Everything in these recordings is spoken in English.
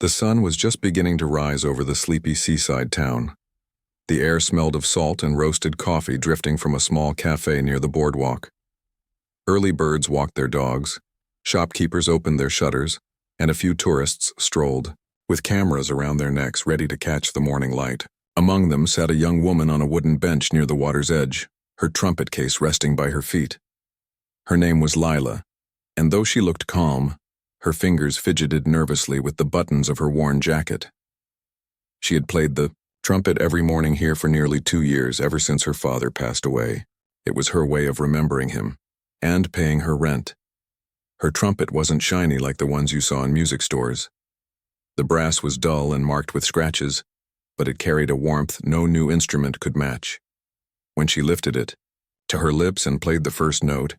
The sun was just beginning to rise over the sleepy seaside town. The air smelled of salt and roasted coffee drifting from a small cafe near the boardwalk. Early birds walked their dogs, shopkeepers opened their shutters, and a few tourists strolled, with cameras around their necks ready to catch the morning light. Among them sat a young woman on a wooden bench near the water's edge, her trumpet case resting by her feet. Her name was Lila, and though she looked calm, her fingers fidgeted nervously with the buttons of her worn jacket. She had played the trumpet every morning here for nearly 2 years, ever since her father passed away. It was her way of remembering him, and paying her rent. Her trumpet wasn't shiny like the ones you saw in music stores. The brass was dull and marked with scratches, but it carried a warmth no new instrument could match. When she lifted it to her lips and played the first note,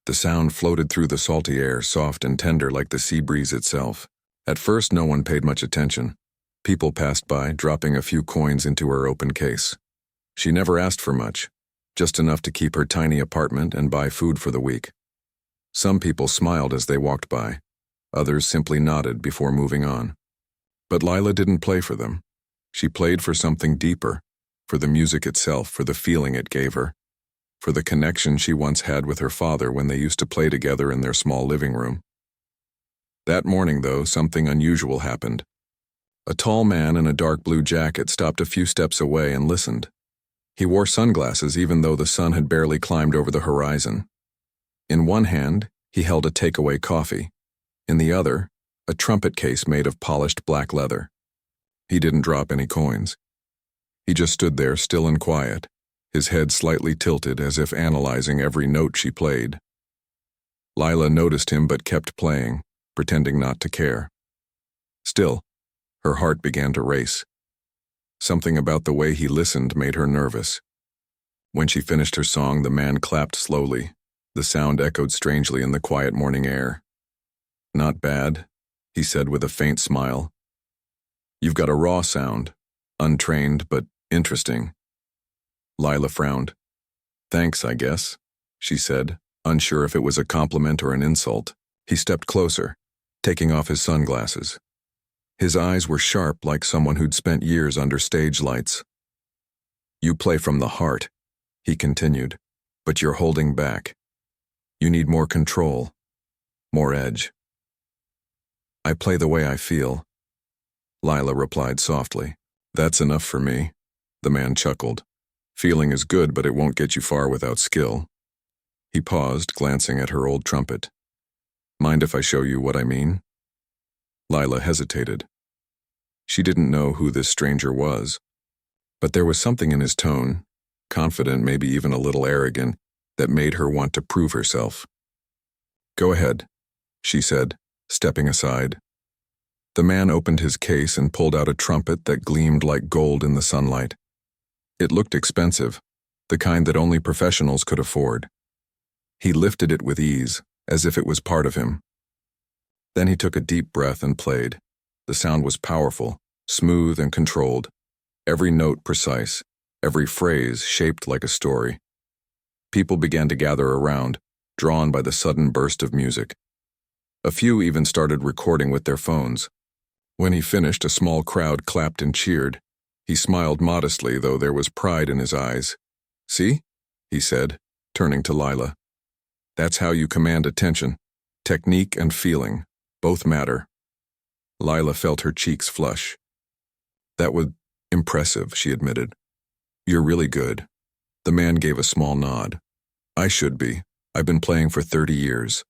the sound floated through the salty air, soft and tender like the sea breeze itself. At first, no one paid much attention. People passed by, dropping a few coins into her open case. She never asked for much, just enough to keep her tiny apartment and buy food for the week. Some people smiled as they walked by. Others simply nodded before moving on. But Lila didn't play for them. She played for something deeper, for the music itself, for the feeling it gave her, for the connection she once had with her father when they used to play together in their small living room. That morning, though, something unusual happened. A tall man in a dark blue jacket stopped a few steps away and listened. He wore sunglasses even though the sun had barely climbed over the horizon. In one hand, he held a takeaway coffee. In the other, a trumpet case made of polished black leather. He didn't drop any coins. He just stood there, still and quiet, his head slightly tilted as if analyzing every note she played. Lila noticed him but kept playing, pretending not to care. Still, her heart began to race. Something about the way he listened made her nervous. When she finished her song, the man clapped slowly. The sound echoed strangely in the quiet morning air. "Not bad," he said with a faint smile. "You've got a raw sound, untrained but interesting." Lila frowned. "Thanks, I guess," she said, unsure if it was a compliment or an insult. He stepped closer, taking off his sunglasses. His eyes were sharp like someone who'd spent years under stage lights. "You play from the heart," he continued, "but you're holding back. You need more control, more edge." "I play the way I feel," Lila replied softly. "That's enough for me," the man chuckled. "Feeling is good, but it won't get you far without skill." He paused, glancing at her old trumpet. "Mind if I show you what I mean?" Lila hesitated. She didn't know who this stranger was, but there was something in his tone, confident, maybe even a little arrogant, that made her want to prove herself. "Go ahead," she said, stepping aside. The man opened his case and pulled out a trumpet that gleamed like gold in the sunlight. It looked expensive, the kind that only professionals could afford. He lifted it with ease, as if it was part of him. Then he took a deep breath and played. The sound was powerful, smooth and controlled, every note precise, every phrase shaped like a story. People began to gather around, drawn by the sudden burst of music. A few even started recording with their phones. When he finished, a small crowd clapped and cheered. He smiled modestly, though there was pride in his eyes. "See?" he said, turning to Lila. "That's how you command attention. Technique and feeling, both matter." Lila felt her cheeks flush. "That was impressive," she admitted. "You're really good." The man gave a small nod. "I should be. I've been playing for 30 years.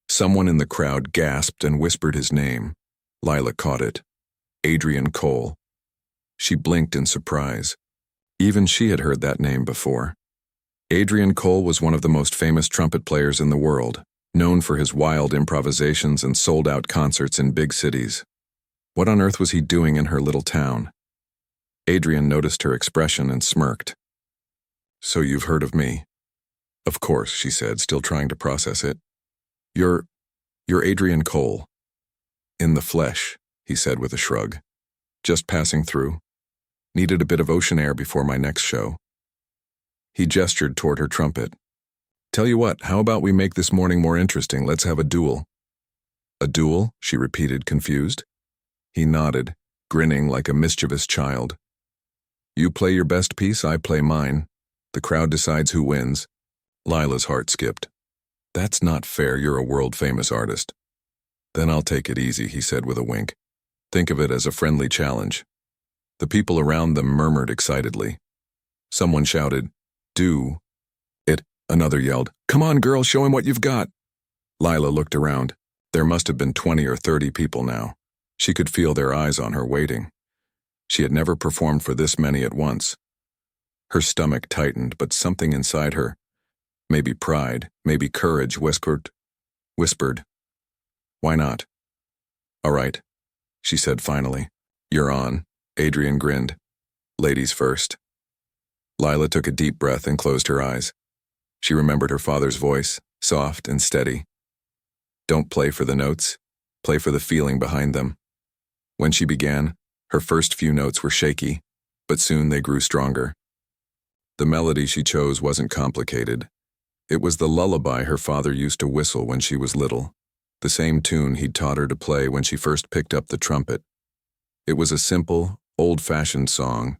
Someone in the crowd gasped and whispered his name. Lila caught it. Adrian Cole. She blinked in surprise. Even she had heard that name before. Adrian Cole was one of the most famous trumpet players in the world, known for his wild improvisations and sold-out concerts in big cities. What on earth was he doing in her little town? Adrian noticed her expression and smirked. "So you've heard of me?" "Of course," she said, still trying to process it. You're Adrian Cole." "In the flesh," he said with a shrug. "Just passing through. Needed a bit of ocean air before my next show." He gestured toward her trumpet. "Tell you what, how about we make this morning more interesting? Let's have a duel." "A duel?" she repeated, confused. He nodded, grinning like a mischievous child. You play your best piece, I play mine. The crowd decides who wins. Lila's heart skipped. That's not fair, you're a world-famous artist. Then I'll take it easy, he said with a wink. Think of it as a friendly challenge. The people around them murmured excitedly. Someone shouted, Do it. Another yelled, Come on, girl, show him what you've got. Lila looked around. There must have been 20 or 30 people now. She could feel their eyes on her waiting. She had never performed for this many at once. Her stomach tightened, but something inside her, maybe pride, maybe courage, whispered, Why not? All right, she said finally. You're on. Adrian grinned. Ladies first. Lila took a deep breath and closed her eyes. She remembered her father's voice, soft and steady. Don't play for the notes, play for the feeling behind them. When she began, her first few notes were shaky, but soon they grew stronger. The melody she chose wasn't complicated. It was the lullaby her father used to whistle when she was little, the same tune he'd taught her to play when she first picked up the trumpet. It was a simple, old-fashioned song,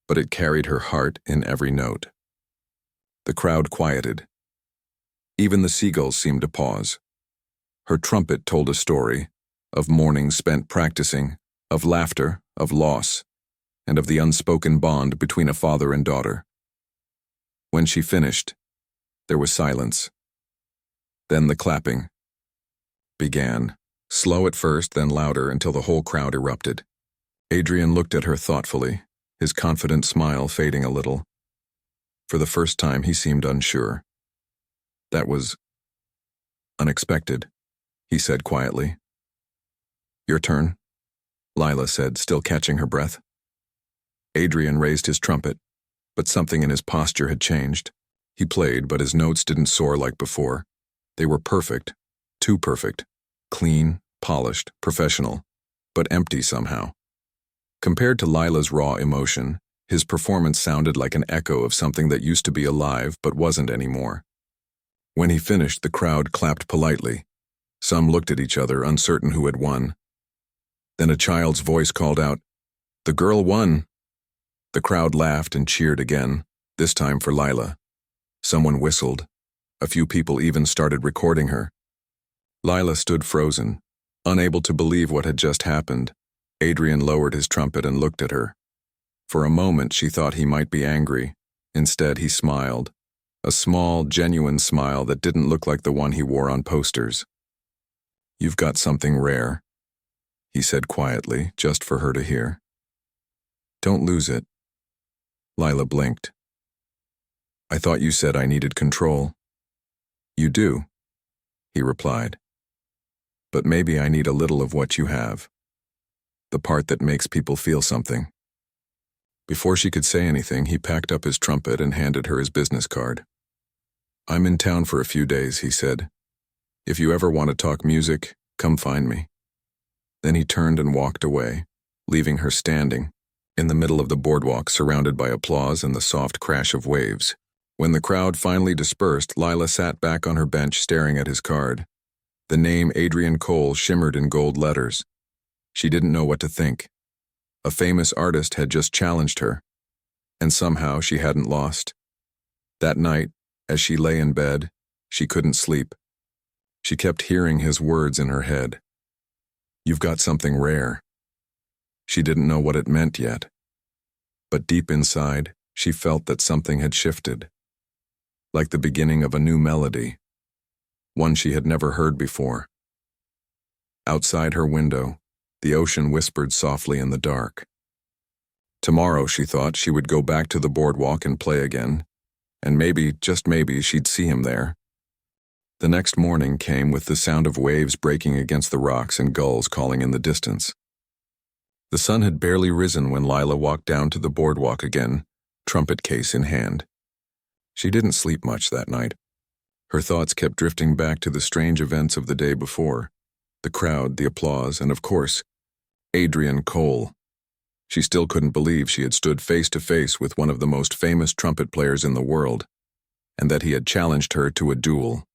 but it carried her heart in every note. The crowd quieted. Even the seagulls seemed to pause. Her trumpet told a story of mornings spent practicing, of laughter, of loss, and of the unspoken bond between a father and daughter. When she finished, there was silence. Then the clapping began, slow at first, then louder until the whole crowd erupted. Adrian looked at her thoughtfully, his confident smile fading a little. For the first time, he seemed unsure. That was unexpected, he said quietly. Your turn, Lila said, still catching her breath. Adrian raised his trumpet, but something in his posture had changed. He played, but his notes didn't soar like before. They were perfect, too perfect, clean, polished, professional, but empty somehow. Compared to Lila's raw emotion, his performance sounded like an echo of something that used to be alive but wasn't anymore. When he finished, the crowd clapped politely. Some looked at each other, uncertain who had won. Then a child's voice called out, The girl won! The crowd laughed and cheered again, this time for Lila. Someone whistled. A few people even started recording her. Lila stood frozen, unable to believe what had just happened. Adrian lowered his trumpet and looked at her. For a moment, she thought he might be angry. Instead, he smiled. A small, genuine smile that didn't look like the one he wore on posters. You've got something rare, he said quietly, just for her to hear. Don't lose it. Lila blinked. I thought you said I needed control. You do, he replied. But maybe I need a little of what you have. The part that makes people feel something. Before she could say anything, he packed up his trumpet and handed her his business card. I'm in town for a few days, he said. If you ever want to talk music, come find me. Then he turned and walked away, leaving her standing in the middle of the boardwalk, surrounded by applause and the soft crash of waves. When the crowd finally dispersed, Lila sat back on her bench staring at his card. The name Adrian Cole shimmered in gold letters. She didn't know what to think. A famous artist had just challenged her, and somehow she hadn't lost. That night, as she lay in bed, she couldn't sleep. She kept hearing his words in her head. You've got something rare. She didn't know what it meant yet. But deep inside, she felt that something had shifted. Like the beginning of a new melody. One she had never heard before. Outside her window, the ocean whispered softly in the dark. Tomorrow, she thought, she would go back to the boardwalk and play again, and maybe, just maybe, she'd see him there. The next morning came with the sound of waves breaking against the rocks and gulls calling in the distance. The sun had barely risen when Lila walked down to the boardwalk again, trumpet case in hand. She didn't sleep much that night. Her thoughts kept drifting back to the strange events of the day before, the crowd, the applause, and of course, Adrian Cole. She still couldn't believe she had stood face to face with one of the most famous trumpet players in the world, and that he had challenged her to a duel.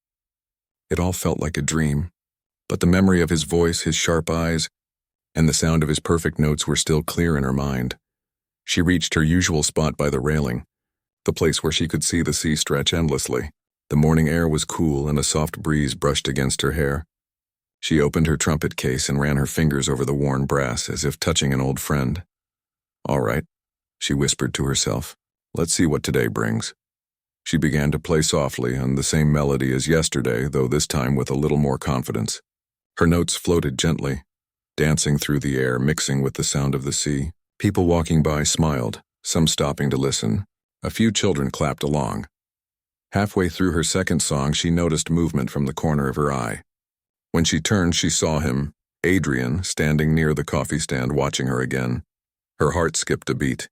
It all felt like a dream, but the memory of his voice, his sharp eyes, and the sound of his perfect notes were still clear in her mind. She reached her usual spot by the railing, the place where she could see the sea stretch endlessly. The morning air was cool and a soft breeze brushed against her hair. She opened her trumpet case and ran her fingers over the worn brass as if touching an old friend. "All right," she whispered to herself. "Let's see what today brings." She began to play softly on the same melody as yesterday, though this time with a little more confidence. Her notes floated gently, dancing through the air, mixing with the sound of the sea. People walking by smiled, some stopping to listen. A few children clapped along. Halfway through her second song, she noticed movement from the corner of her eye. When she turned, she saw him, Adrian, standing near the coffee stand watching her again. Her heart skipped a beat.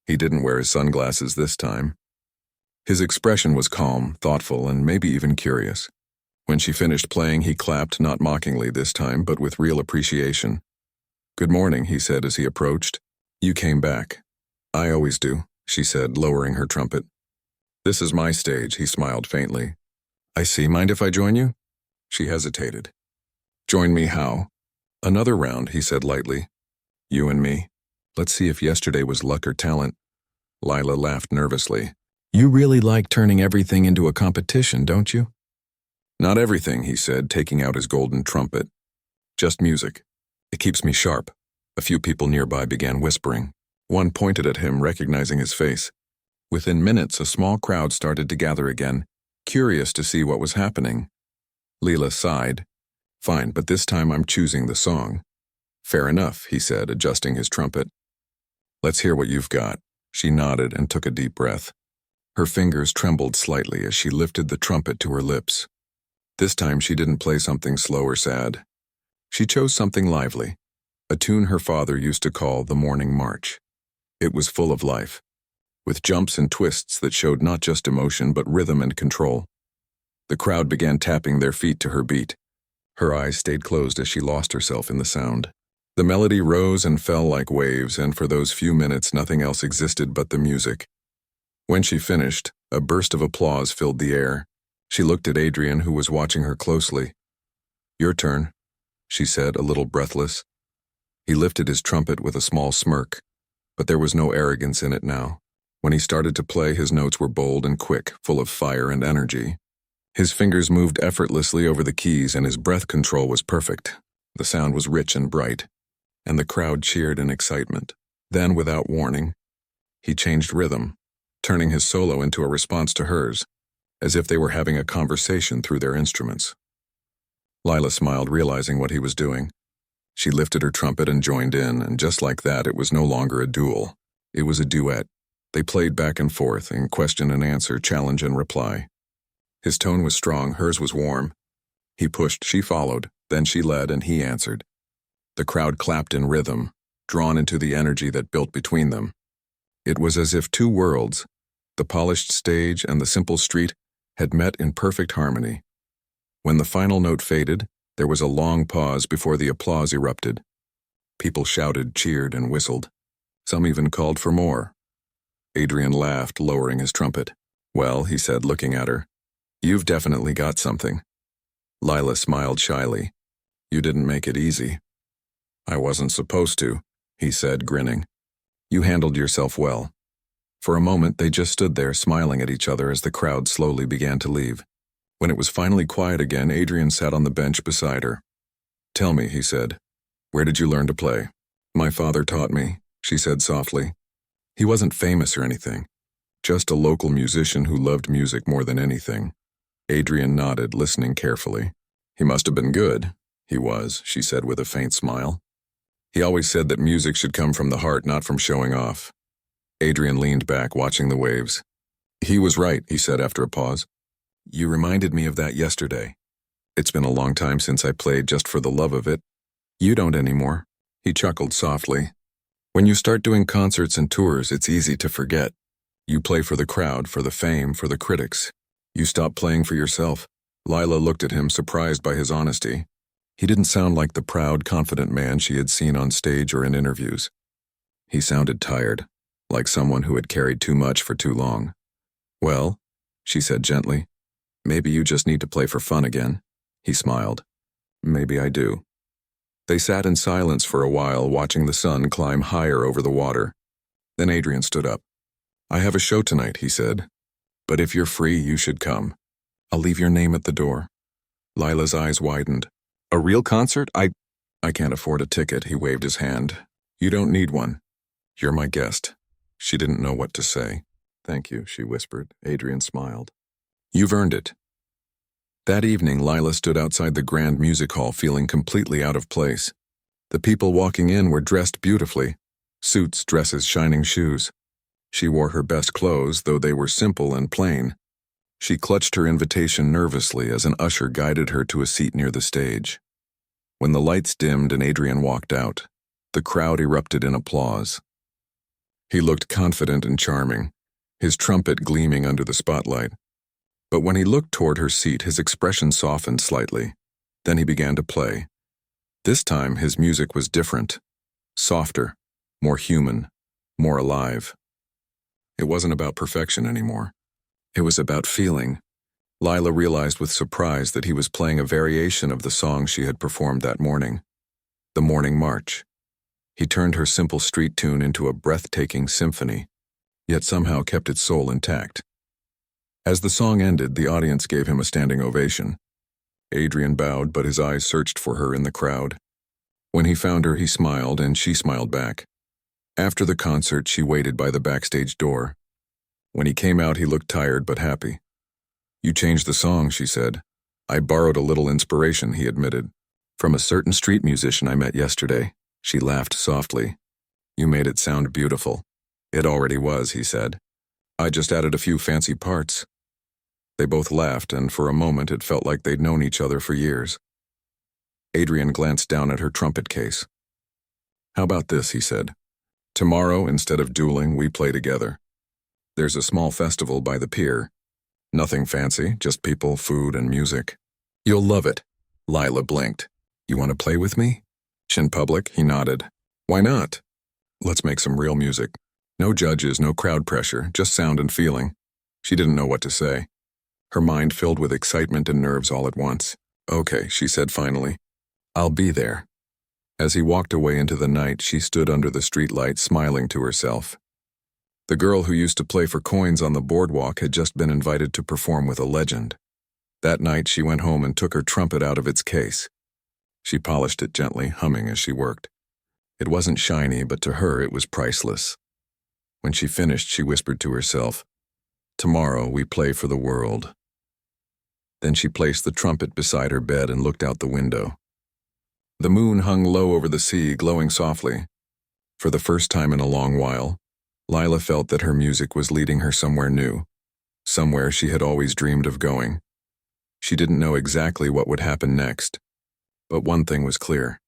He didn't wear his sunglasses this time. His expression was calm, thoughtful, and maybe even curious. When she finished playing, he clapped, not mockingly this time, but with real appreciation. "Good morning," he said as he approached. "You came back." "I always do," she said, lowering her trumpet. "This is my stage," he smiled faintly. "I see. Mind if I join you?" She hesitated. "Join me how?" "Another round," he said lightly. "You and me. Let's see if yesterday was luck or talent." Lila laughed nervously. "You really like turning everything into a competition, don't you?" "Not everything," he said, taking out his golden trumpet. "Just music. It keeps me sharp." A few people nearby began whispering. One pointed at him, recognizing his face. Within minutes, a small crowd started to gather again, curious to see what was happening. Lila sighed. "Fine, but this time I'm choosing the song." "Fair enough," he said, adjusting his trumpet. "Let's hear what you've got." She nodded and took a deep breath. Her fingers trembled slightly as she lifted the trumpet to her lips. This time she didn't play something slow or sad. She chose something lively, a tune her father used to call the Morning March. It was full of life, with jumps and twists that showed not just emotion but rhythm and control. The crowd began tapping their feet to her beat. Her eyes stayed closed as she lost herself in the sound. The melody rose and fell like waves, and for those few minutes nothing else existed but the music. When she finished, a burst of applause filled the air. She looked at Adrian, who was watching her closely. "Your turn," she said, a little breathless. He lifted his trumpet with a small smirk, but there was no arrogance in it now. When he started to play, his notes were bold and quick, full of fire and energy. His fingers moved effortlessly over the keys, and his breath control was perfect. The sound was rich and bright, and the crowd cheered in excitement. Then, without warning, he changed rhythm, turning his solo into a response to hers, as if they were having a conversation through their instruments. Lila smiled, realizing what he was doing. She lifted her trumpet and joined in, and just like that, it was no longer a duel. It was a duet. They played back and forth, in question and answer, challenge and reply. His tone was strong, hers was warm. He pushed, she followed, then she led, and he answered. The crowd clapped in rhythm, drawn into the energy that built between them. It was as if two worlds, the polished stage and the simple street, had met in perfect harmony. When the final note faded, there was a long pause before the applause erupted. People shouted, cheered, and whistled. Some even called for more. Adrian laughed, lowering his trumpet. "Well," he said, looking at her, "you've definitely got something." Lila smiled shyly. "You didn't make it easy." "I wasn't supposed to," he said, grinning. "You handled yourself well." For a moment, they just stood there, smiling at each other as the crowd slowly began to leave. When it was finally quiet again, Adrian sat on the bench beside her. "Tell me," he said, "where did you learn to play?" "My father taught me," she said softly. "He wasn't famous or anything, just a local musician who loved music more than anything." Adrian nodded, listening carefully. "He must have been good." "He was," she said with a faint smile. "He always said that music should come from the heart, not from showing off." Adrian leaned back, watching the waves. "He was right," he said after a pause. "You reminded me of that yesterday. It's been a long time since I played just for the love of it. You don't anymore." He chuckled softly. "When you start doing concerts and tours, it's easy to forget. You play for the crowd, for the fame, for the critics. You stop playing for yourself." Lila looked at him, surprised by his honesty. He didn't sound like the proud, confident man she had seen on stage or in interviews. He sounded tired, like someone who had carried too much for too long. "Well," she said gently, "maybe you just need to play for fun again." He smiled. "Maybe I do." They sat in silence for a while, watching the sun climb higher over the water. Then Adrian stood up. "I have a show tonight," he said. "But if you're free, you should come. I'll leave your name at the door." Lila's eyes widened. "A real concert? I can't afford a ticket," he waved his hand. "You don't need one. You're my guest." She didn't know what to say. "Thank you," she whispered. Adrian smiled. "You've earned it." That evening, Lila stood outside the grand music hall feeling completely out of place. The people walking in were dressed beautifully. Suits, dresses, shining shoes. She wore her best clothes, though they were simple and plain. She clutched her invitation nervously as an usher guided her to a seat near the stage. When the lights dimmed and Adrian walked out, the crowd erupted in applause. He looked confident and charming, his trumpet gleaming under the spotlight. But when he looked toward her seat, his expression softened slightly. Then he began to play. This time, his music was different, softer, more human, more alive. It wasn't about perfection anymore. It was about feeling. Lila realized with surprise that he was playing a variation of the song she had performed that morning, the Morning March. He turned her simple street tune into a breathtaking symphony, yet somehow kept its soul intact. As the song ended, the audience gave him a standing ovation. Adrian bowed, but his eyes searched for her in the crowd. When he found her, he smiled, and she smiled back. After the concert, she waited by the backstage door. When he came out, he looked tired but happy. "You changed the song," she said. "I borrowed a little inspiration," he admitted. "From a certain street musician I met yesterday." She laughed softly. "You made it sound beautiful." "It already was," he said. "I just added a few fancy parts." They both laughed, and for a moment it felt like they'd known each other for years. Adrian glanced down at her trumpet case. "How about this?" he said. "Tomorrow, instead of dueling, we play together. There's a small festival by the pier. Nothing fancy, just people, food, and music. You'll love it." Lila blinked. "You want to play with me?" "In public?" He nodded. "Why not? Let's make some real music. No judges, no crowd pressure, just sound and feeling." She didn't know what to say. Her mind filled with excitement and nerves all at once. "Okay," she said finally. "I'll be there." As he walked away into the night, she stood under the streetlight, smiling to herself. The girl who used to play for coins on the boardwalk had just been invited to perform with a legend. That night, she went home and took her trumpet out of its case. She polished it gently, humming as she worked. It wasn't shiny, but to her it was priceless. When she finished, she whispered to herself, "Tomorrow we play for the world." Then she placed the trumpet beside her bed and looked out the window. The moon hung low over the sea, glowing softly. For the first time in a long while, Lila felt that her music was leading her somewhere new, somewhere she had always dreamed of going. She didn't know exactly what would happen next, but one thing was clear.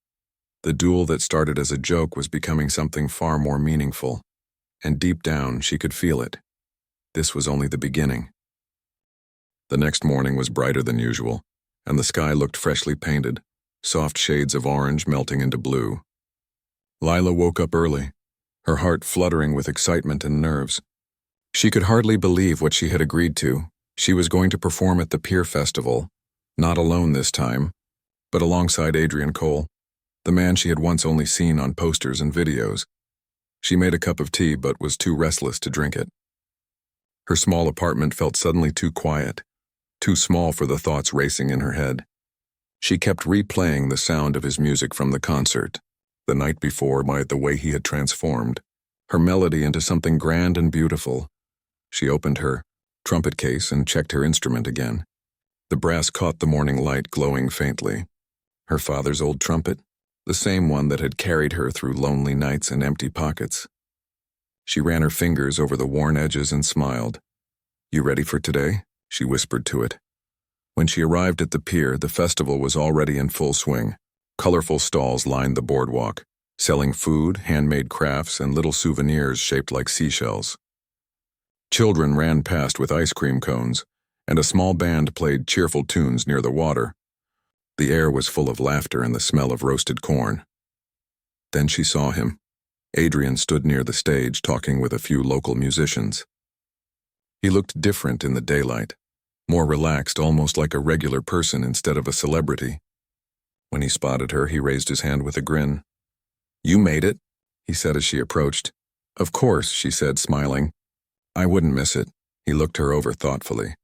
The duel that started as a joke was becoming something far more meaningful, and deep down she could feel it. This was only the beginning. The next morning was brighter than usual, and the sky looked freshly painted, soft shades of orange melting into blue. Lila woke up early, her heart fluttering with excitement and nerves. She could hardly believe what she had agreed to. She was going to perform at the Pier Festival, not alone this time, but alongside Adrian Cole, the man she had once only seen on posters and videos. She made a cup of tea but was too restless to drink it. Her small apartment felt suddenly too quiet, too small for the thoughts racing in her head. She kept replaying the sound of his music from the concert, the night before, by the way he had transformed her melody into something grand and beautiful. She opened her trumpet case and checked her instrument again. The brass caught the morning light, glowing faintly. Her father's old trumpet, the same one that had carried her through lonely nights and empty pockets. She ran her fingers over the worn edges and smiled. "You ready for today?" she whispered to it. When she arrived at the pier, the festival was already in full swing. Colorful stalls lined the boardwalk, selling food, handmade crafts, and little souvenirs shaped like seashells. Children ran past with ice cream cones, and a small band played cheerful tunes near the water. The air was full of laughter and the smell of roasted corn. Then she saw him. Adrian stood near the stage, talking with a few local musicians. He looked different in the daylight, more relaxed, almost like a regular person instead of a celebrity. When he spotted her, he raised his hand with a grin. "You made it," he said as she approached. "Of course," she said, smiling. "I wouldn't miss it." He looked her over thoughtfully.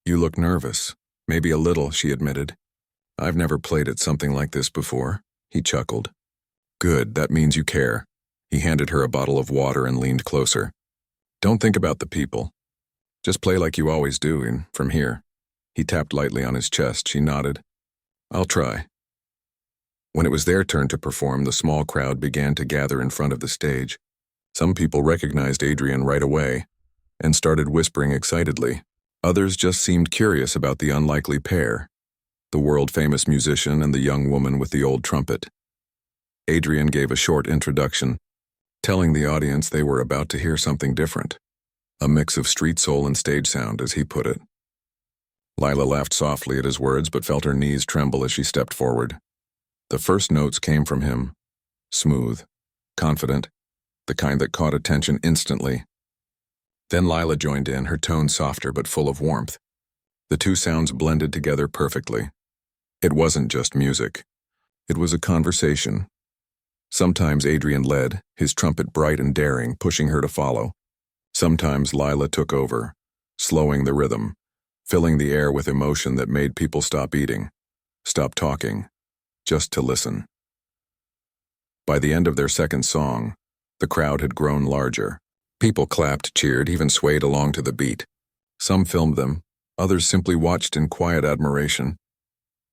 "You look nervous." "Maybe a little," she admitted. "I've never played at something like this before." He chuckled. "Good, that means you care." He handed her a bottle of water and leaned closer. "Don't think about the people. Just play like you always do, and from here." He tapped lightly on his chest. She nodded. "I'll try." When it was their turn to perform, the small crowd began to gather in front of the stage. Some people recognized Adrian right away and started whispering excitedly. Others just seemed curious about the unlikely pair, the world-famous musician and the young woman with the old trumpet. Adrian gave a short introduction, telling the audience they were about to hear something different, a mix of street soul and stage sound, as he put it. Lila laughed softly at his words but felt her knees tremble as she stepped forward. The first notes came from him, smooth, confident, the kind that caught attention instantly. Then Lila joined in, her tone softer but full of warmth. The two sounds blended together perfectly. It wasn't just music. It was a conversation. Sometimes Adrian led, his trumpet bright and daring, pushing her to follow. Sometimes Lila took over, slowing the rhythm, filling the air with emotion that made people stop eating, stop talking, just to listen. By the end of their second song, the crowd had grown larger. People clapped, cheered, even swayed along to the beat. Some filmed them, others simply watched in quiet admiration.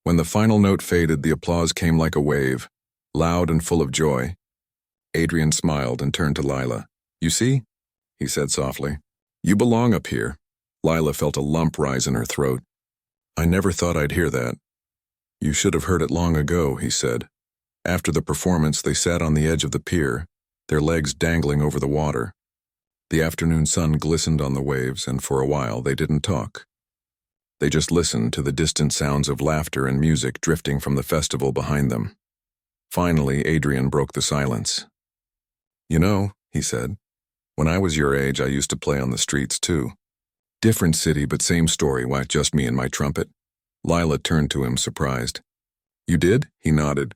When the final note faded, the applause came like a wave, loud and full of joy. Adrian smiled and turned to Lila. "You see?" he said softly. "You belong up here." Lila felt a lump rise in her throat. "I never thought I'd hear that." "You should have heard it long ago," he said. After the performance, they sat on the edge of the pier, their legs dangling over the water. The afternoon sun glistened on the waves, and for a while they didn't talk. They just listened to the distant sounds of laughter and music drifting from the festival behind them. Finally, Adrian broke the silence. "You know," he said, "when I was your age, I used to play on the streets too. Different city, but same story. Why, just me and my trumpet." Lila turned to him, surprised. "You did?" He nodded.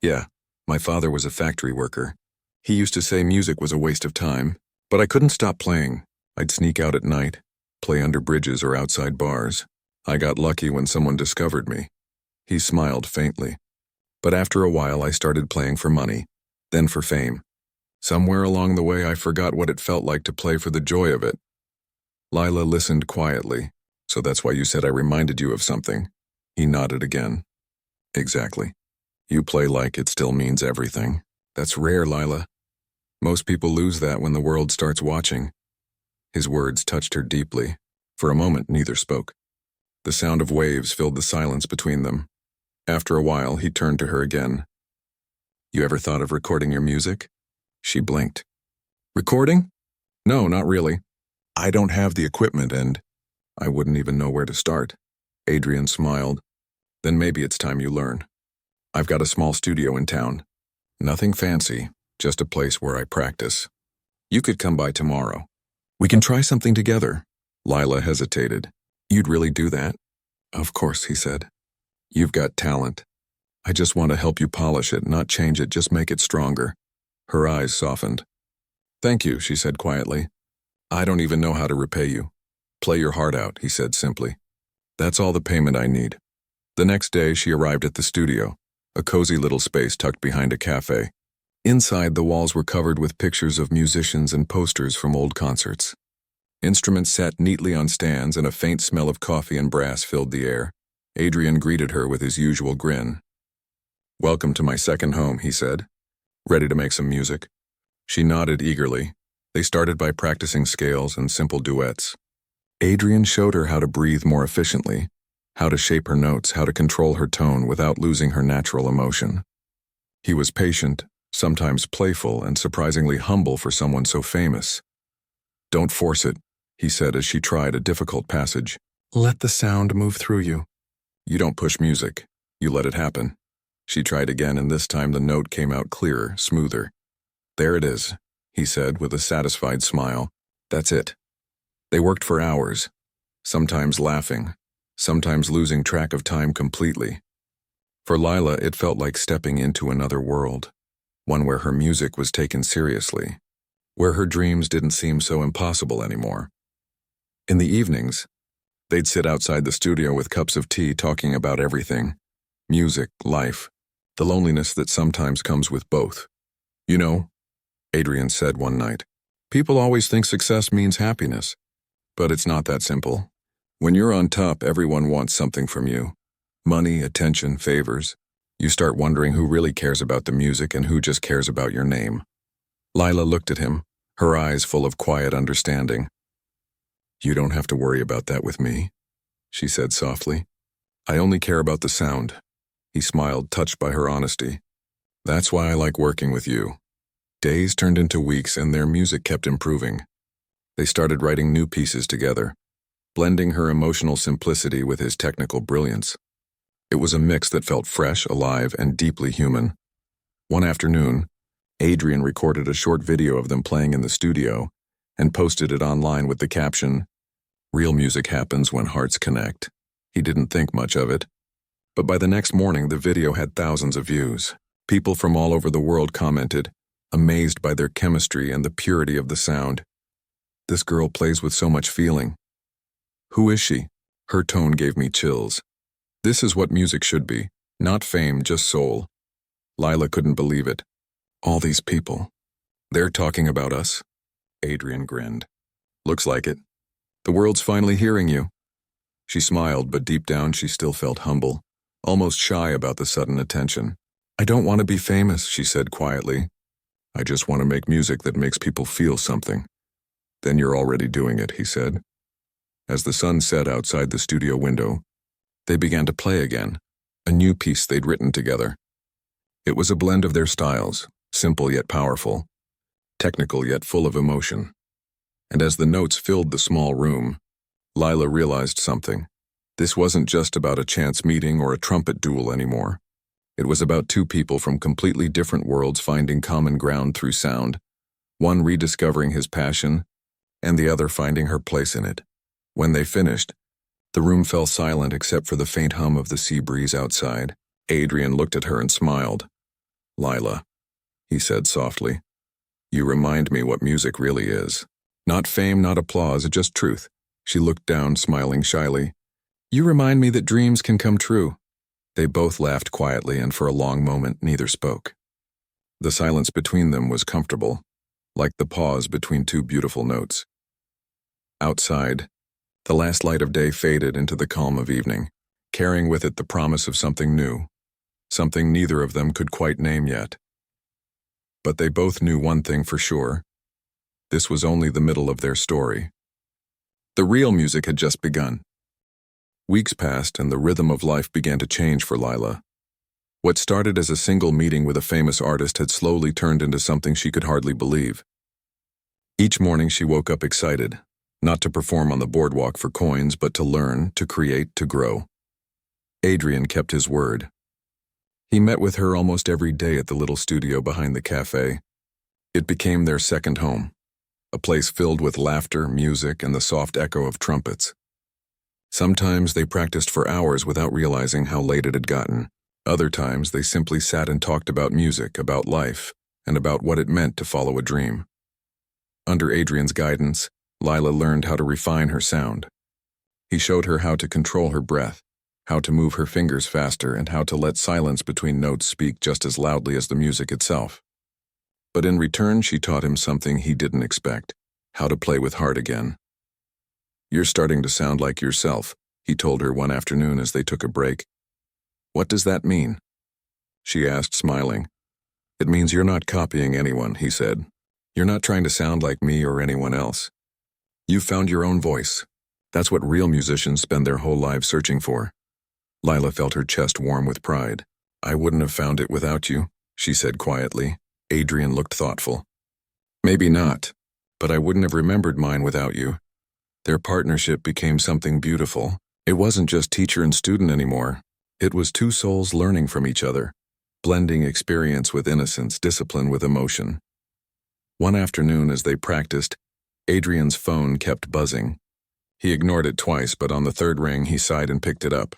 "Yeah, my father was a factory worker. He used to say music was a waste of time, but I couldn't stop playing. I'd sneak out at night, play under bridges or outside bars. I got lucky when someone discovered me." He smiled faintly. "But after a while, I started playing for money, then for fame. Somewhere along the way, I forgot what it felt like to play for the joy of it." Lila listened quietly. "So that's why you said I reminded you of something?" He nodded again. "Exactly. You play like it still means everything. That's rare, Lila. Most people lose that when the world starts watching." His words touched her deeply. For a moment, neither spoke. The sound of waves filled the silence between them. After a while, he turned to her again. "You ever thought of recording your music?" She blinked. "Recording? No, not really. I don't have the equipment and I wouldn't even know where to start." Adrian smiled. "Then maybe it's time you learn. I've got a small studio in town. Nothing fancy, just a place where I practice. You could come by tomorrow. We can try something together." Lila hesitated. "You'd really do that?" "Of course," he said. "You've got talent. I just want to help you polish it, not change it, just make it stronger." Her eyes softened. "Thank you," she said quietly. "I don't even know how to repay you." "Play your heart out," he said simply. "That's all the payment I need." The next day, she arrived at the studio, a cozy little space tucked behind a cafe. Inside, the walls were covered with pictures of musicians and posters from old concerts. Instruments sat neatly on stands, and a faint smell of coffee and brass filled the air. Adrian greeted her with his usual grin. "Welcome to my second home," he said. "Ready to make some music?" She nodded eagerly. They started by practicing scales and simple duets. Adrian showed her how to breathe more efficiently, how to shape her notes, how to control her tone without losing her natural emotion. He was patient, sometimes playful, and surprisingly humble for someone so famous. "Don't force it," he said as she tried a difficult passage. "Let the sound move through you. You don't push music, you let it happen." She tried again, and this time the note came out clearer, smoother. "There it is," he said with a satisfied smile. "That's it." They worked for hours, sometimes laughing, sometimes losing track of time completely. For Lila, it felt like stepping into another world, one where her music was taken seriously, where her dreams didn't seem so impossible anymore. In the evenings, they'd sit outside the studio with cups of tea talking about everything: music, life, the loneliness that sometimes comes with both. "You know," Adrian said one night, "people always think success means happiness. But it's not that simple. When you're on top, everyone wants something from you. Money, attention, favors. You start wondering who really cares about the music and who just cares about your name." Lila looked at him, her eyes full of quiet understanding. "You don't have to worry about that with me," she said softly. "I only care about the sound." He smiled, touched by her honesty. "That's why I like working with you." Days turned into weeks and their music kept improving. They started writing new pieces together, blending her emotional simplicity with his technical brilliance. It was a mix that felt fresh, alive, and deeply human. One afternoon, Adrian recorded a short video of them playing in the studio and posted it online with the caption, "Real music happens when hearts connect." He didn't think much of it, but by the next morning the video had thousands of views. People from all over the world commented, amazed by their chemistry and the purity of the sound. "This girl plays with so much feeling." "Who is she?" Her tone gave me chills. "This is what music should be. Not fame, just soul." Lila couldn't believe it. "All these people. They're talking about us?" Adrian grinned. "Looks like it. The world's finally hearing you." She smiled, but deep down she still felt humble, almost shy about the sudden attention. "I don't want to be famous," she said quietly. "I just want to make music that makes people feel something." "Then you're already doing it," he said. As the sun set outside the studio window, they began to play again, a new piece they'd written together. It was a blend of their styles, simple yet powerful, technical yet full of emotion. And as the notes filled the small room, Lila realized something. This wasn't just about a chance meeting or a trumpet duel anymore. It was about two people from completely different worlds finding common ground through sound, one rediscovering his passion, and the other finding her place in it. When they finished, the room fell silent except for the faint hum of the sea breeze outside. Adrian looked at her and smiled. "Lila," he said softly, "you remind me what music really is. Not fame, not applause, just truth." She looked down, smiling shyly. "You remind me that dreams can come true." They both laughed quietly, and for a long moment neither spoke. The silence between them was comfortable, like the pause between two beautiful notes. Outside, the last light of day faded into the calm of evening, carrying with it the promise of something new, something neither of them could quite name yet. But they both knew one thing for sure. This was only the middle of their story. The real music had just begun. Weeks passed and the rhythm of life began to change for Lila. What started as a single meeting with a famous artist had slowly turned into something she could hardly believe. Each morning she woke up excited, not to perform on the boardwalk for coins, but to learn, to create, to grow. Adrian kept his word. He met with her almost every day at the little studio behind the cafe. It became their second home, a place filled with laughter, music, and the soft echo of trumpets. Sometimes they practiced for hours without realizing how late it had gotten. Other times they simply sat and talked about music, about life, and about what it meant to follow a dream. Under Adrian's guidance, Lila learned how to refine her sound. He showed her how to control her breath, how to move her fingers faster, and how to let silence between notes speak just as loudly as the music itself. But in return, she taught him something he didn't expect: how to play with heart again. "You're starting to sound like yourself," he told her one afternoon as they took a break. "What does that mean?" she asked, smiling. "It means you're not copying anyone," he said. "You're not trying to sound like me or anyone else. You've found your own voice. That's what real musicians spend their whole lives searching for." Lila felt her chest warm with pride. "I wouldn't have found it without you," she said quietly. Adrian looked thoughtful. "Maybe not, but I wouldn't have remembered mine without you." Their partnership became something beautiful. It wasn't just teacher and student anymore. It was two souls learning from each other, blending experience with innocence, discipline with emotion. One afternoon as they practiced, Adrian's phone kept buzzing. He ignored it twice, but on the third ring he sighed and picked it up.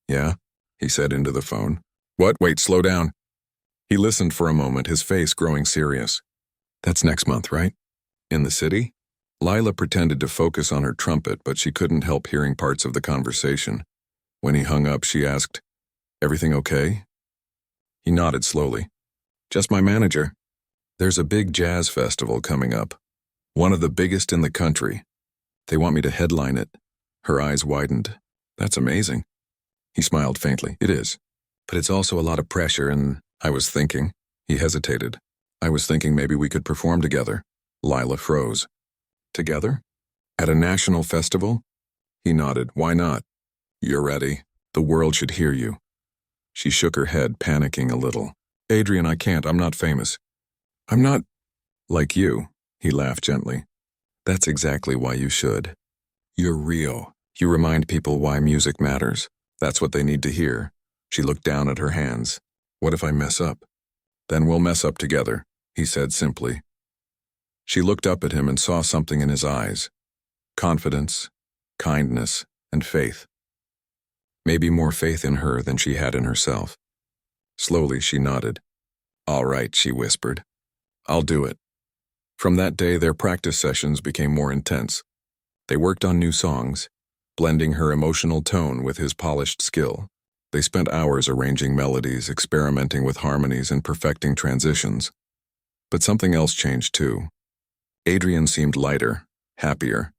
"Yeah?" he said into the phone. What? Wait, slow down. He listened for a moment, his face growing serious. That's next month, right? In the city? Lila pretended to focus on her trumpet, but she couldn't help hearing parts of the conversation. When he hung up, she asked, "Everything okay?" He nodded slowly. "Just my manager. There's a big jazz festival coming up. One of the biggest in the country. They want me to headline it." Her eyes widened. "That's amazing." He smiled faintly. "It is. But it's also a lot of pressure, and I was thinking." He hesitated. "I was thinking maybe we could perform together." Lila froze. "Together? At a national festival?" He nodded. "Why not? You're ready. The world should hear you." She shook her head, panicking a little. "Adrian, I can't. I'm not famous." "I'm not like you," he laughed gently. "That's exactly why you should. You're real. You remind people why music matters. That's what they need to hear." She looked down at her hands. "What if I mess up?" "Then we'll mess up together," he said simply. She looked up at him and saw something in his eyes. Confidence, kindness, and faith. Maybe more faith in her than she had in herself. Slowly she nodded. "All right," she whispered. "I'll do it." From that day, their practice sessions became more intense. They worked on new songs, blending her emotional tone with his polished skill. They spent hours arranging melodies, experimenting with harmonies, and perfecting transitions. But something else changed too. Adrian seemed lighter, happier.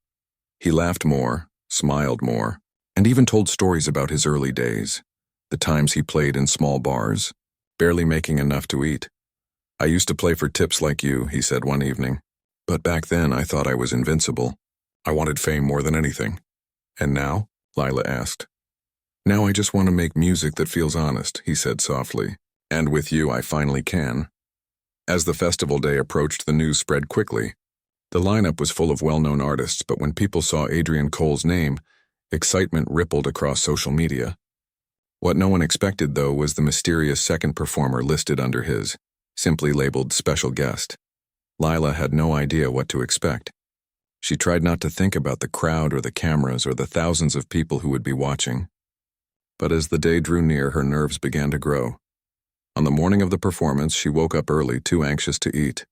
He laughed more, smiled more, and even told stories about his early days, the times he played in small bars, barely making enough to eat. "I used to play for tips like you," he said one evening. "But back then I thought I was invincible. I wanted fame more than anything." "And now?" Lila asked. "Now I just want to make music that feels honest," he said softly. "And with you I finally can." As the festival day approached, the news spread quickly. The lineup was full of well-known artists, but when people saw Adrian Cole's name, excitement rippled across social media. What no one expected, though, was the mysterious second performer listed under his, simply labeled special guest. Lila had no idea what to expect. She tried not to think about the crowd or the cameras or the thousands of people who would be watching. But as the day drew near, her nerves began to grow. On the morning of the performance, she woke up early, too anxious to eat.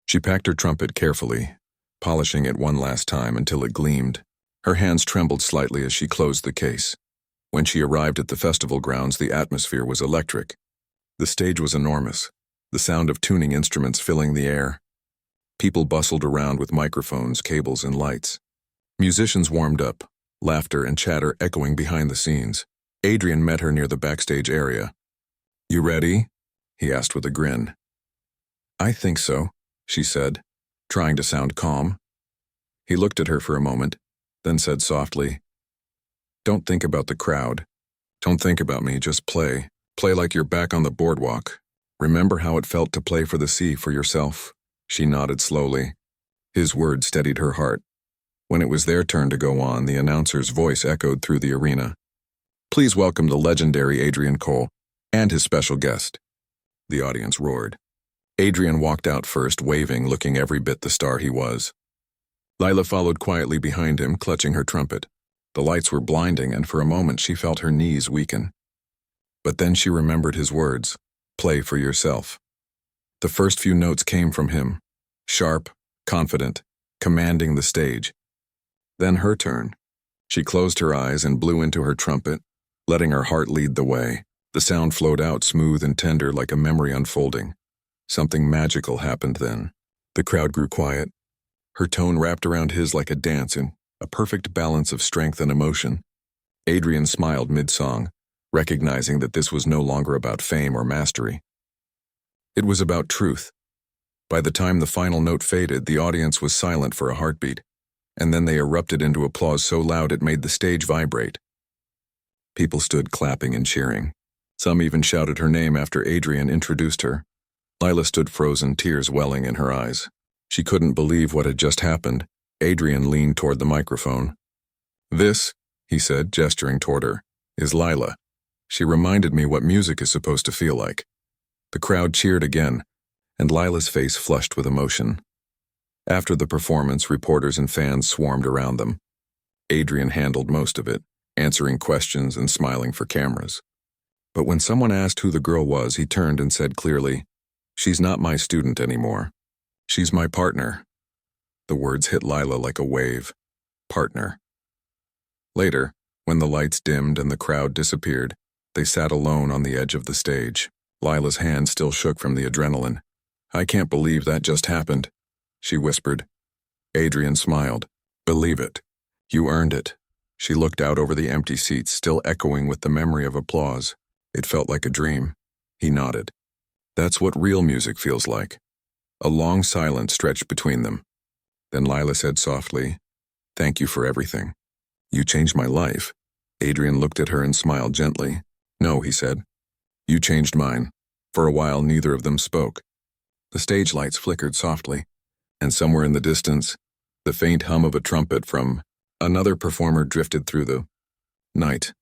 She packed her trumpet carefully, polishing it one last time until it gleamed. Her hands trembled slightly as she closed the case. When she arrived at the festival grounds, the atmosphere was electric. The stage was enormous, the sound of tuning instruments filling the air. People bustled around with microphones, cables, and lights. Musicians warmed up, laughter and chatter echoing behind the scenes. Adrian met her near the backstage area. "You ready?" he asked with a grin. "I think so," she said, trying to sound calm. He looked at her for a moment, then said softly, "Don't think about the crowd. Don't think about me, just play. Play like you're back on the boardwalk. Remember how it felt to play for the sea for yourself." She nodded slowly. His words steadied her heart. When it was their turn to go on, the announcer's voice echoed through the arena. "Please welcome the legendary Adrian Cole and his special guest." The audience roared. Adrian walked out first, waving, looking every bit the star he was. Lila followed quietly behind him, clutching her trumpet. The lights were blinding, and for a moment she felt her knees weaken. But then she remembered his words, "Play for yourself." The first few notes came from him, sharp, confident, commanding the stage. Then her turn. She closed her eyes and blew into her trumpet, letting her heart lead the way. The sound flowed out smooth and tender like a memory unfolding. Something magical happened then. The crowd grew quiet. Her tone wrapped around his like a dance in a perfect balance of strength and emotion. Adrian smiled mid-song, recognizing that this was no longer about fame or mastery. It was about truth. By the time the final note faded, the audience was silent for a heartbeat, and then they erupted into applause so loud it made the stage vibrate. People stood clapping and cheering. Some even shouted her name after Adrian introduced her. Lila stood frozen, tears welling in her eyes. She couldn't believe what had just happened. Adrian leaned toward the microphone. "This," he said, gesturing toward her, "is Lila. She reminded me what music is supposed to feel like." The crowd cheered again, and Lila's face flushed with emotion. After the performance, reporters and fans swarmed around them. Adrian handled most of it, answering questions and smiling for cameras. But when someone asked who the girl was, he turned and said clearly, "She's not my student anymore. She's my partner." The words hit Lila like a wave. Partner. Later, when the lights dimmed and the crowd disappeared, they sat alone on the edge of the stage. Lila's hand still shook from the adrenaline. "I can't believe that just happened," she whispered. Adrian smiled. "Believe it. You earned it." She looked out over the empty seats, still echoing with the memory of applause. It felt like a dream. He nodded. That's what real music feels like. A long silence stretched between them. Then Lila said softly, "Thank you for everything. You changed my life." Adrian looked at her and smiled gently. "No," he said. "You changed mine." For a while, neither of them spoke. The stage lights flickered softly, and somewhere in the distance, the faint hum of a trumpet from another performer drifted through the night.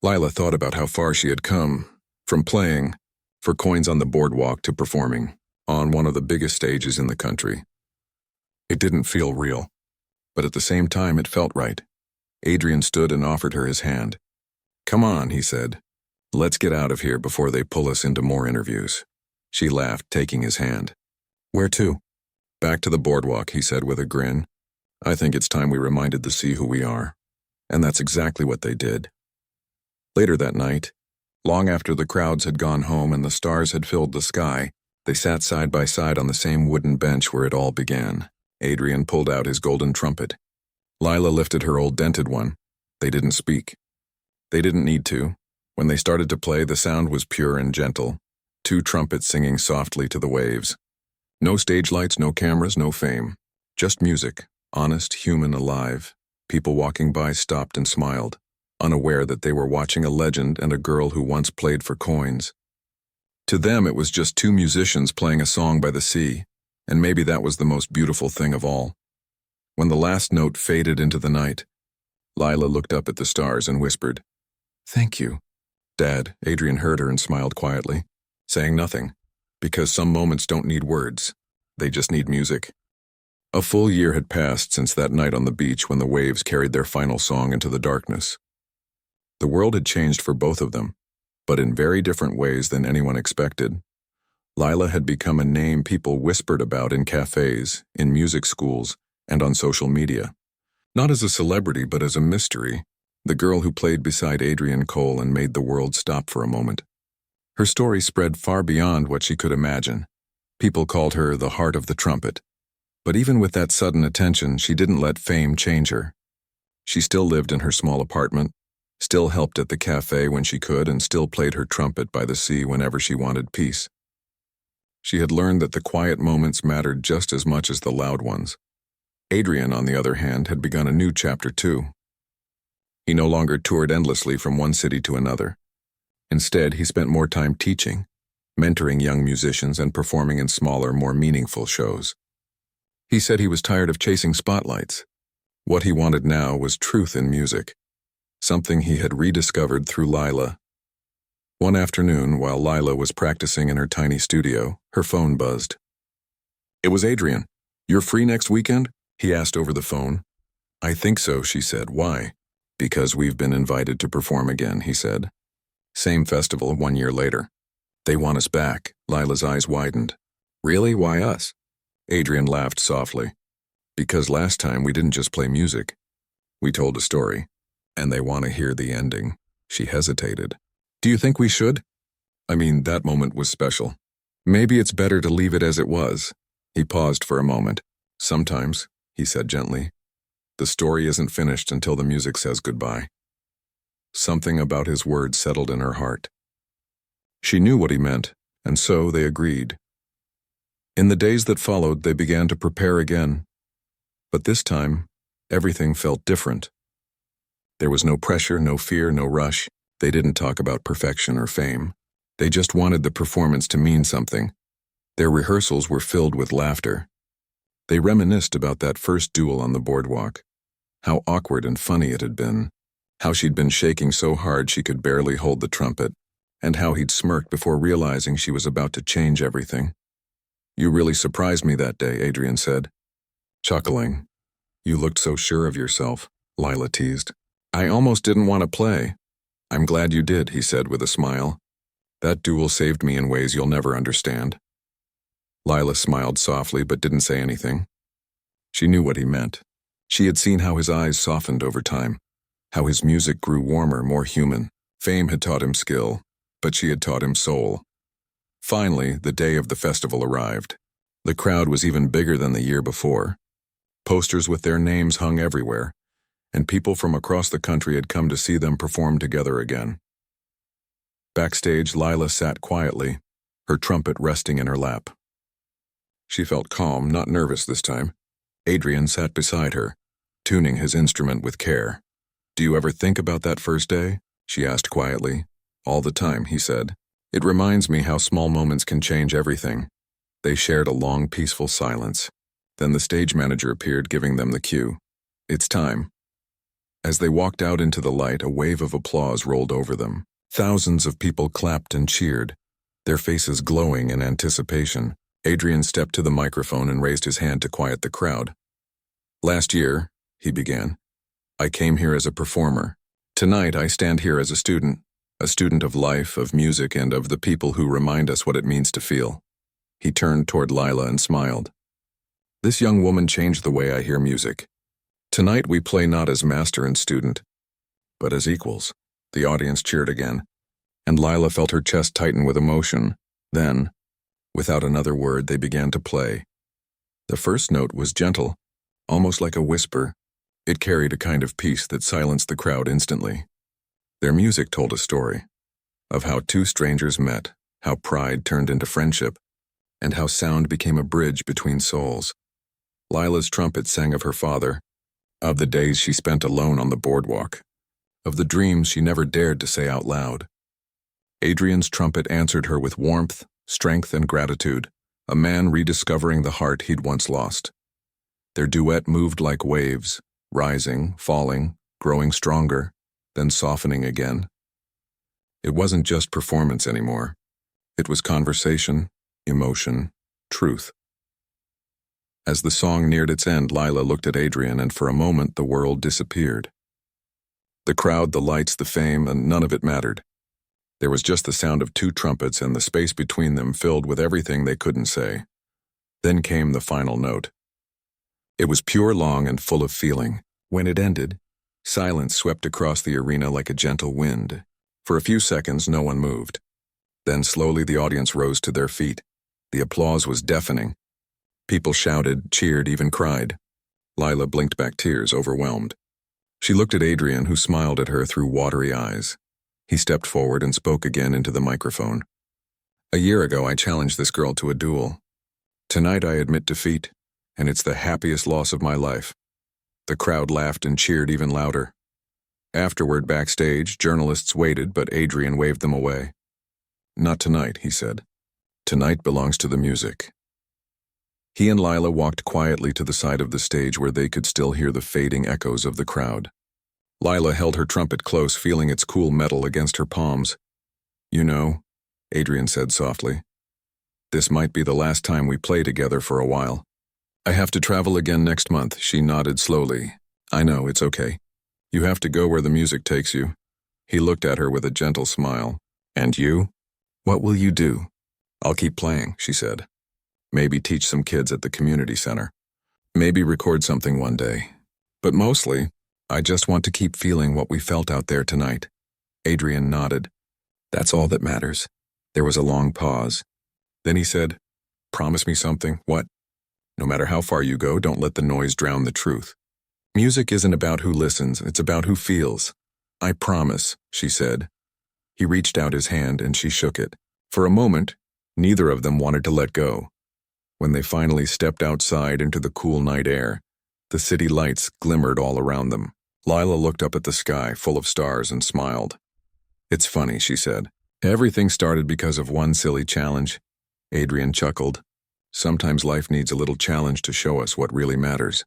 Lila thought about how far she had come, from playing for coins on the boardwalk to performing on one of the biggest stages in the country. It didn't feel real, but at the same time it felt right. Adrian stood and offered her his hand. "Come on," he said. "Let's get out of here before they pull us into more interviews." She laughed, taking his hand. "Where to?" "Back to the boardwalk," he said with a grin. "I think it's time we reminded the sea who we are." And that's exactly what they did. Later that night, long after the crowds had gone home and the stars had filled the sky, they sat side by side on the same wooden bench where it all began. Adrian pulled out his golden trumpet. Lila lifted her old dented one. They didn't speak. They didn't need to. When they started to play, the sound was pure and gentle. Two trumpets singing softly to the waves. No stage lights, no cameras, no fame. Just music, honest, human, alive. People walking by stopped and smiled, unaware that they were watching a legend and a girl who once played for coins. To them, it was just two musicians playing a song by the sea, and maybe that was the most beautiful thing of all. When the last note faded into the night, Lila looked up at the stars and whispered, "Thank you." "Dad," Adrian heard her and smiled quietly, saying nothing, because some moments don't need words. They just need music. A full year had passed since that night on the beach when the waves carried their final song into the darkness. The world had changed for both of them, but in very different ways than anyone expected. Lila had become a name people whispered about in cafes, in music schools, and on social media. Not as a celebrity, but as a mystery, the girl who played beside Adrian Cole and made the world stop for a moment. Her story spread far beyond what she could imagine. People called her the heart of the trumpet. But even with that sudden attention, she didn't let fame change her. She still lived in her small apartment, still helped at the cafe when she could, and still played her trumpet by the sea whenever she wanted peace. She had learned that the quiet moments mattered just as much as the loud ones. Adrian, on the other hand, had begun a new chapter too. He no longer toured endlessly from one city to another. Instead, he spent more time teaching, mentoring young musicians, and performing in smaller, more meaningful shows. He said he was tired of chasing spotlights. What he wanted now was truth in music, something he had rediscovered through Lila. One afternoon, while Lila was practicing in her tiny studio, her phone buzzed. It was Adrian. "You're free next weekend?" he asked over the phone. "I think so," she said. "Why?" "Because we've been invited to perform again," he said. Same festival 1 year later. "They want us back." Lila's eyes widened. "Really? Why us?" Adrian laughed softly. "Because last time we didn't just play music. We told a story, and they want to hear the ending." She hesitated. "Do you think we should?" "I mean, that moment was special. Maybe it's better to leave it as it was." He paused for a moment. "Sometimes," he said gently, "the story isn't finished until the music says goodbye." Something about his words settled in her heart. She knew what he meant, and so they agreed. In the days that followed, they began to prepare again. But this time, everything felt different. There was no pressure, no fear, no rush. They didn't talk about perfection or fame. They just wanted the performance to mean something. Their rehearsals were filled with laughter. They reminisced about that first duel on the boardwalk, how awkward and funny it had been, how she'd been shaking so hard she could barely hold the trumpet, and how he'd smirked before realizing she was about to change everything. "You really surprised me that day," Adrian said, chuckling. "You looked so sure of yourself," Lila teased. "I almost didn't want to play." I'm glad you did, he said with a smile. That duel saved me in ways you'll never understand. Lila smiled softly but didn't say anything. She knew what he meant. She had seen how his eyes softened over time, how his music grew warmer, more human. Fame had taught him skill, but she had taught him soul. Finally, the day of the festival arrived. The crowd was even bigger than the year before. Posters with their names hung everywhere, and people from across the country had come to see them perform together again. Backstage, Lila sat quietly, her trumpet resting in her lap. She felt calm, not nervous this time. Adrian sat beside her, tuning his instrument with care. "Do you ever think about that first day?" she asked quietly. "All the time," he said. "It reminds me how small moments can change everything." They shared a long, peaceful silence. Then the stage manager appeared, giving them the cue. "It's time." As they walked out into the light, a wave of applause rolled over them. Thousands of people clapped and cheered, their faces glowing in anticipation. Adrian stepped to the microphone and raised his hand to quiet the crowd. "Last year," he began, "I came here as a performer. Tonight I stand here as a student of life, of music, and of the people who remind us what it means to feel." He turned toward Lila and smiled. "This young woman changed the way I hear music. Tonight we play not as master and student, but as equals." The audience cheered again, and Lila felt her chest tighten with emotion. Then, without another word, they began to play. The first note was gentle, almost like a whisper. It carried a kind of peace that silenced the crowd instantly. Their music told a story of how two strangers met, how pride turned into friendship, and how sound became a bridge between souls. Lila's trumpet sang of her father, of the days she spent alone on the boardwalk, of the dreams she never dared to say out loud. Adrian's trumpet answered her with warmth, strength, and gratitude, a man rediscovering the heart he'd once lost. Their duet moved like waves, rising, falling, growing stronger, then softening again. It wasn't just performance anymore. It was conversation, emotion, truth. As the song neared its end, Lila looked at Adrian, and for a moment the world disappeared. The crowd, the lights, the fame, and none of it mattered. There was just the sound of two trumpets, and the space between them filled with everything they couldn't say. Then came the final note. It was pure, long, and full of feeling. When it ended, silence swept across the arena like a gentle wind. For a few seconds, no one moved. Then slowly the audience rose to their feet. The applause was deafening. People shouted, cheered, even cried. Lila blinked back tears, overwhelmed. She looked at Adrian, who smiled at her through watery eyes. He stepped forward and spoke again into the microphone. "A year ago, I challenged this girl to a duel. Tonight I admit defeat, and it's the happiest loss of my life." The crowd laughed and cheered even louder. Afterward, backstage, journalists waited, but Adrian waved them away. "Not tonight," he said. "Tonight belongs to the music." He and Lila walked quietly to the side of the stage where they could still hear the fading echoes of the crowd. Lila held her trumpet close, feeling its cool metal against her palms. "You know," Adrian said softly, "this might be the last time we play together for a while. I have to travel again next month." She nodded slowly. "I know, it's okay. You have to go where the music takes you." He looked at her with a gentle smile. "And you? What will you do?" "I'll keep playing," she said. "Maybe teach some kids at the community center. Maybe record something one day. But mostly, I just want to keep feeling what we felt out there tonight." Adrian nodded. "That's all that matters." There was a long pause. Then he said, "Promise me something." "What?" "No matter how far you go, don't let the noise drown the truth. Music isn't about who listens, it's about who feels." "I promise," she said. He reached out his hand and she shook it. For a moment, neither of them wanted to let go. When they finally stepped outside into the cool night air, the city lights glimmered all around them. Lila looked up at the sky, full of stars, and smiled. "It's funny," she said. "Everything started because of one silly challenge." Adrian chuckled. "Sometimes life needs a little challenge to show us what really matters."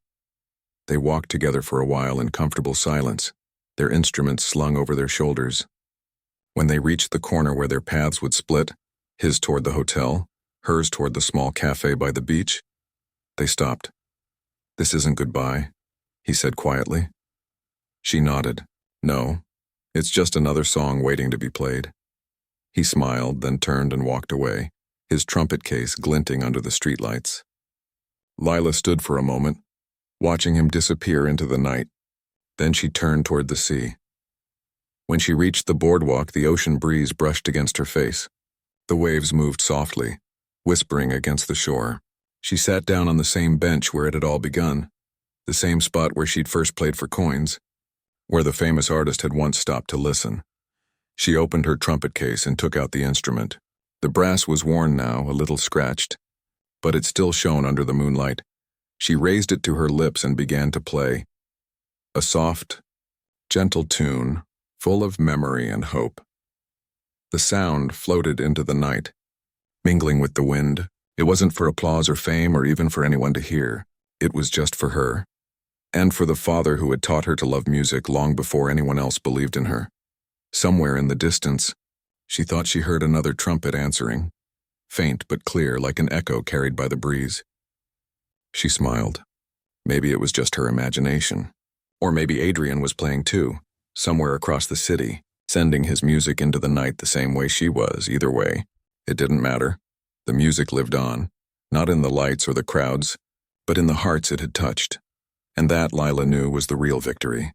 They walked together for a while in comfortable silence, their instruments slung over their shoulders. When they reached the corner where their paths would split, his toward the hotel, hers toward the small cafe by the beach, they stopped. "This isn't goodbye," he said quietly. She nodded. "No, It's just another song waiting to be played. He smiled, then turned and walked away, his trumpet case glinting under the streetlights. Lila stood for a moment, watching him disappear into the night. Then she turned toward the sea. When she reached the boardwalk, the ocean breeze brushed against her face. The waves moved softly, whispering against the shore. She sat down on the same bench where it had all begun, the same spot where she'd first played for coins, where the famous artist had once stopped to listen. She opened her trumpet case and took out the instrument. The brass was worn now, a little scratched, but it still shone under the moonlight. She raised it to her lips and began to play. A soft, gentle tune, full of memory and hope. The sound floated into the night, mingling with the wind. It wasn't for applause or fame or even for anyone to hear. It was just for her, and for the father who had taught her to love music long before anyone else believed in her. Somewhere in the distance, she thought she heard another trumpet answering, faint but clear like an echo carried by the breeze. She smiled. Maybe it was just her imagination. Or maybe Adrian was playing too, somewhere across the city, sending his music into the night the same way she was. Either way, it didn't matter. The music lived on, not in the lights or the crowds, but in the hearts it had touched. And that, Lila knew, was the real victory.